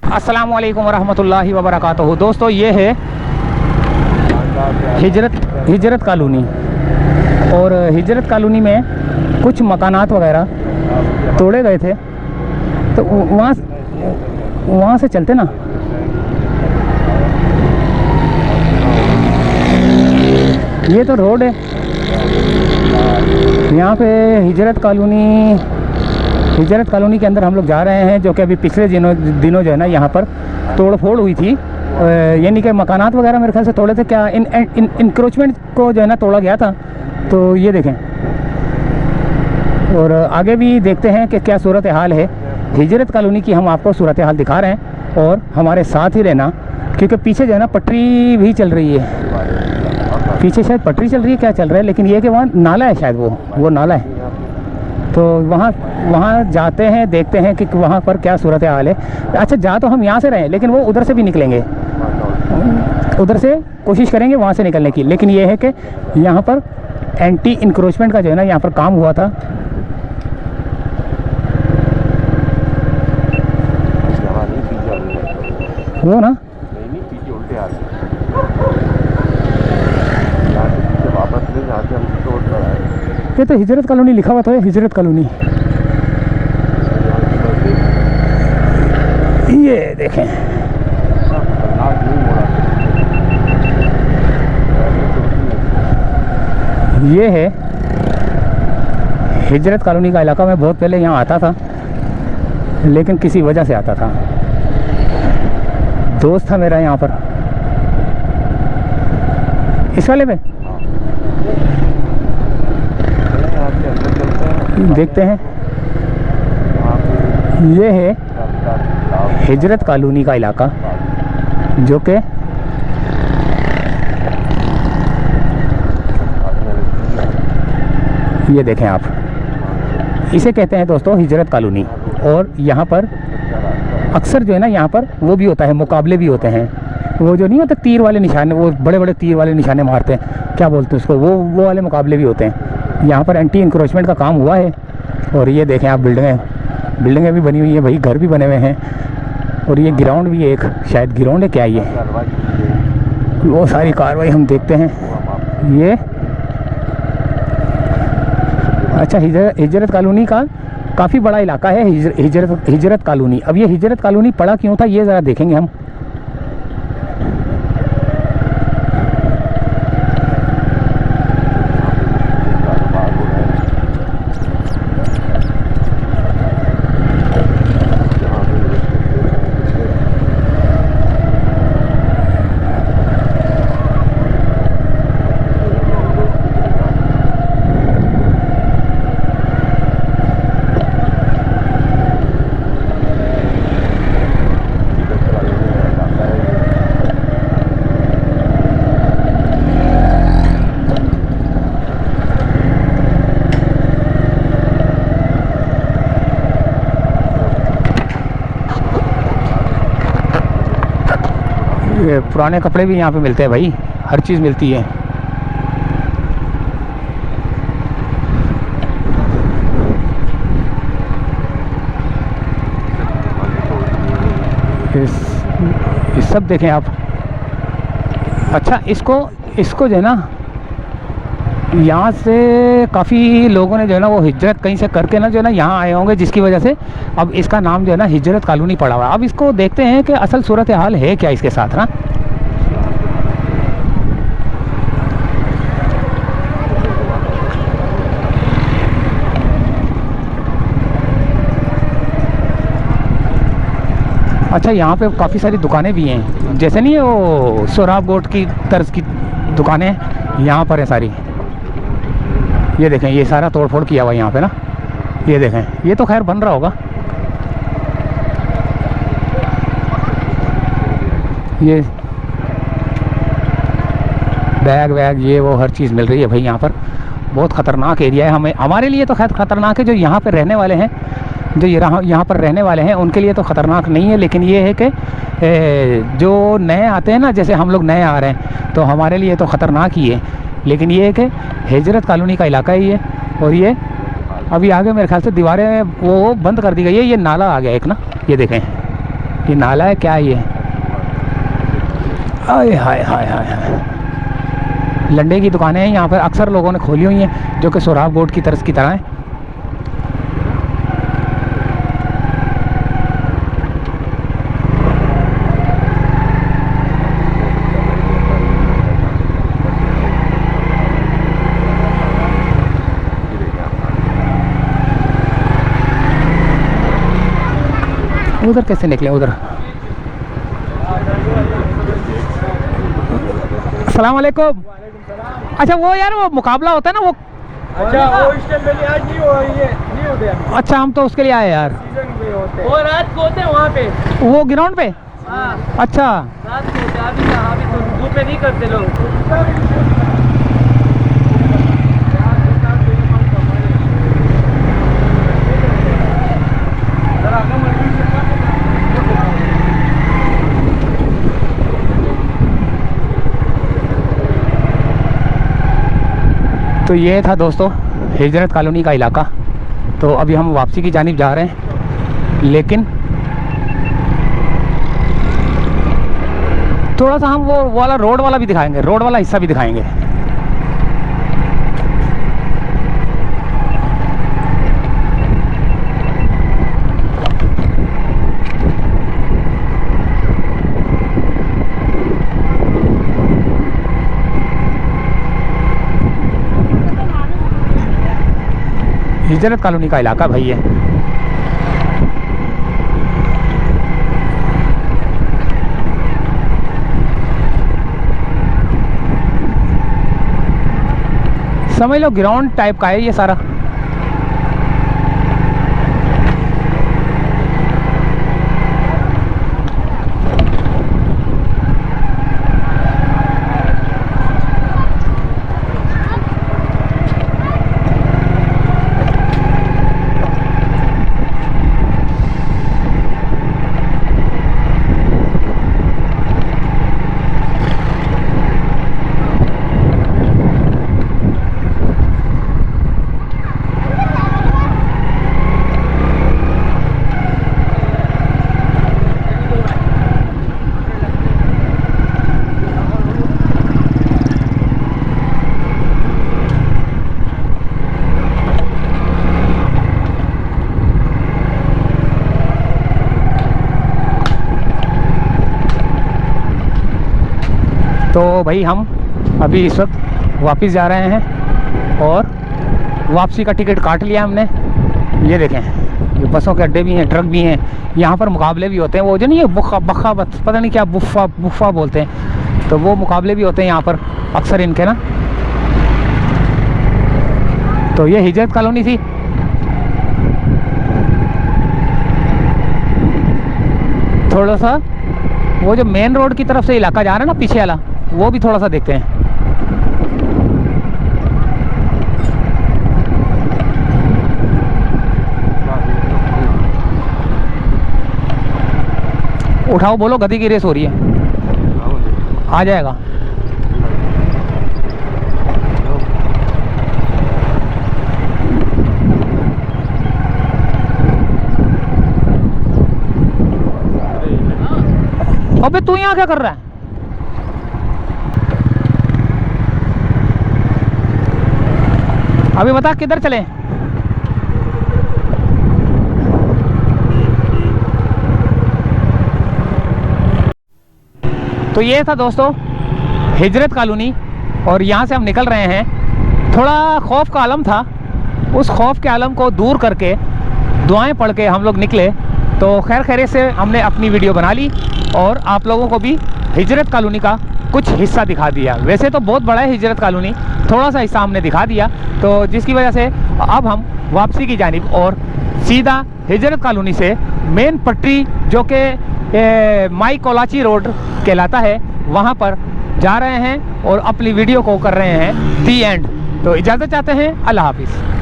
अस्सलामुअलैकुम वरहमतुल्लाहि वबरकातुहू। दोस्तों ये है हिजरत कॉलोनी, और हिजरत कॉलोनी में कुछ मकानात वगैरह तोड़े गए थे, तो वहाँ से चलते ना। ये तो रोड है, यहाँ पे हिजरत कॉलोनी के अंदर हम लोग जा रहे हैं, जो कि अभी पिछले दिनों जो है ना यहाँ पर तोड़ फोड़ हुई थी, यानी कि मकानात वगैरह मेरे ख्याल से तोड़े थे क्या, इंक्रोचमेंट को जो है ना तोड़ा गया था। तो ये देखें, और आगे भी देखते हैं कि क्या सूरत हाल है हिजरत कॉलोनी की। हम आपको सूरत हाल दिखा रहे हैं और हमारे साथ ही रहना, क्योंकि पीछे जो है ना पटरी भी चल रही है, पीछे शायद पटरी चल रही है, क्या चल रहा है, लेकिन ये कि वहाँ नाला है, शायद वो नाला है। तो वहाँ जाते हैं, देखते हैं कि वहाँ पर क्या सूरत हाल है। अच्छा, जा तो हम यहाँ से रहे, लेकिन वो उधर से भी निकलेंगे, उधर से कोशिश करेंगे वहाँ से निकलने की। लेकिन ये है कि यहाँ पर एंटी इंक्रोचमेंट का जो है ना यहाँ पर काम हुआ था। वो ना पीछे उल्टे आ वापस ले जाके हम तोड़ कर आए। ये तो हिजरत कॉलोनी लिखा हुआ था, हिजरत कॉलोनी। ये देखें, ये है हिजरत कॉलोनी का इलाका। मैं बहुत पहले यहाँ आता था, लेकिन किसी वजह से आता था, दोस्त था मेरा यहाँ पर। इस वाले पे देखते हैं। ये है हिजरत कॉलोनी का इलाका, जो कि ये देखें आप, इसे कहते हैं दोस्तों हिजरत कॉलोनी। और यहाँ पर अक्सर जो है ना यहाँ पर वो भी होता है, मुकाबले भी होते हैं। वो जो नहीं होते तीर वाले निशाने, वो बड़े बड़े तीर वाले निशाने मारते हैं, क्या बोलते हैं उसको, वो वाले मुकाबले भी होते हैं। यहाँ पर एंटी इंक्रोचमेंट का काम हुआ है। और ये देखें आप, बिल्डिंगें भी बनी हुई हैं भाई, घर भी बने हुए हैं। और ये ग्राउंड भी है, एक शायद ग्राउंड है, क्या ये वो सारी कार्रवाई हम देखते हैं। ये अच्छा, हिजरत कॉलोनी का काफ़ी बड़ा इलाका है हिजरत कॉलोनी। अब ये हिजरत कॉलोनी पड़ा क्यों था, ये ज़रा देखेंगे हम। पुराने कपड़े भी यहाँ पे मिलते हैं भाई, हर चीज़ मिलती है। ये सब देखें आप। अच्छा, इसको जो है ना यहाँ से काफ़ी लोगों ने जो है ना वो हिजरत कहीं से करके ना जो है ना यहाँ आए होंगे, जिसकी वजह से अब इसका नाम जो है ना हिजरत कॉलोनी पड़ा हुआ है। अब इसको देखते हैं कि असल सूरत हाल है क्या इसके साथ ना। अच्छा, यहाँ पे काफ़ी सारी दुकानें भी हैं, जैसे नहीं है वो सोराब गोट की तर्ज की दुकानें यहाँ पर है सारी। ये देखें, ये सारा तोड़ फोड़ किया हुआ है यहाँ पे ना। ये देखें, ये तो खैर बन रहा होगा। ये बैग वैग ये वो हर चीज़ मिल रही है भाई यहाँ पर। बहुत ख़तरनाक एरिया है, हमारे लिए तो खैर ख़तरनाक है, जो यहाँ पर रहने वाले हैं, जो यहाँ पर रहने वाले हैं उनके लिए तो ख़तरनाक नहीं है। लेकिन ये है कि जो नए आते हैं ना, जैसे हम लोग नए आ रहे हैं, तो हमारे लिए तो ख़तरनाक ही है। लेकिन ये है कि हिजरत कॉलोनी का इलाका ही है। और ये अभी आगे मेरे ख्याल से दीवारें वो बंद कर दी गई है, ये नाला आ गया एक ना, ये देखें ये नाला है क्या है ये? आय हाय हाय हाय हाय। लंडे की दुकानें हैं यहाँ पर, अक्सर लोगों ने खोली हुई हैं, जो कि सोराब बोर्ड की तरस की तरह है। उधर कैसे निकले उधर? अस्सलाम वालेकुम। अच्छा वो यार वो मुकाबला होता है ना वो, अच्छा वो इस टाइम पहले आज नहीं हुआ, ये नहीं होते अभी। अच्छा हम तो उसके लिए आए यार। सीजन पे होते हैं। वो रात को होते हैं वहाँ पे। वो ग्राउंड पे? हाँ अच्छा रात को होते हैं, अभी तो धूप में नहीं करते लोग। तो ये था दोस्तों हिजरत कॉलोनी का इलाका। तो अभी हम वापसी की जानिब जा रहे हैं, लेकिन थोड़ा सा हम वो वाला रोड वाला भी दिखाएंगे, रोड वाला हिस्सा भी दिखाएंगे। हिजरत कॉलोनी का इलाका भाई है। समझ लो ग्राउंड टाइप का है ये सारा। तो भाई हम अभी इस वक्त वापस जा रहे हैं और वापसी का टिकट काट लिया हमने। ये देखें, ये बसों के अड्डे भी हैं, ट्रक भी हैं। यहाँ पर मुकाबले भी होते हैं, वो जो नहीं है बुखा बखा पता नहीं क्या बुफ़ा बुफ़ा बोलते हैं, तो वो मुकाबले भी होते हैं यहाँ पर अक्सर इनके ना। तो ये हिजरत कॉलोनी थी। थोड़ा सा वो जो मेन रोड की तरफ से इलाका जा रहा है ना पीछे वाला, वो भी थोड़ा सा देखते हैं। उठाओ, बोलो गधी की रेस हो रही है। आ जाएगा। अबे तू यहाँ क्या कर रहा है? अभी बता किधर चले? तो ये था दोस्तों हिजरत कॉलोनी और यहाँ से हम निकल रहे हैं। थोड़ा खौफ का आलम था, उस खौफ के आलम को दूर करके दुआएं पढ़ के हम लोग निकले। तो खैर खैरियत से हमने अपनी वीडियो बना ली और आप लोगों को भी हिजरत कॉलोनी का कुछ हिस्सा दिखा दिया। वैसे तो बहुत बड़ा है हिजरत कॉलोनी, थोड़ा सा हिस्सा हमने दिखा दिया, तो जिसकी वजह से अब हम वापसी की जानिब और सीधा हिजरत कॉलोनी से मेन पटरी जो कि माई कोलाची रोड कहलाता है, वहाँ पर जा रहे हैं और अपनी वीडियो को कर रहे हैं दी एंड। तो इजाज़त चाहते हैं, अल्लाह हाफिज़।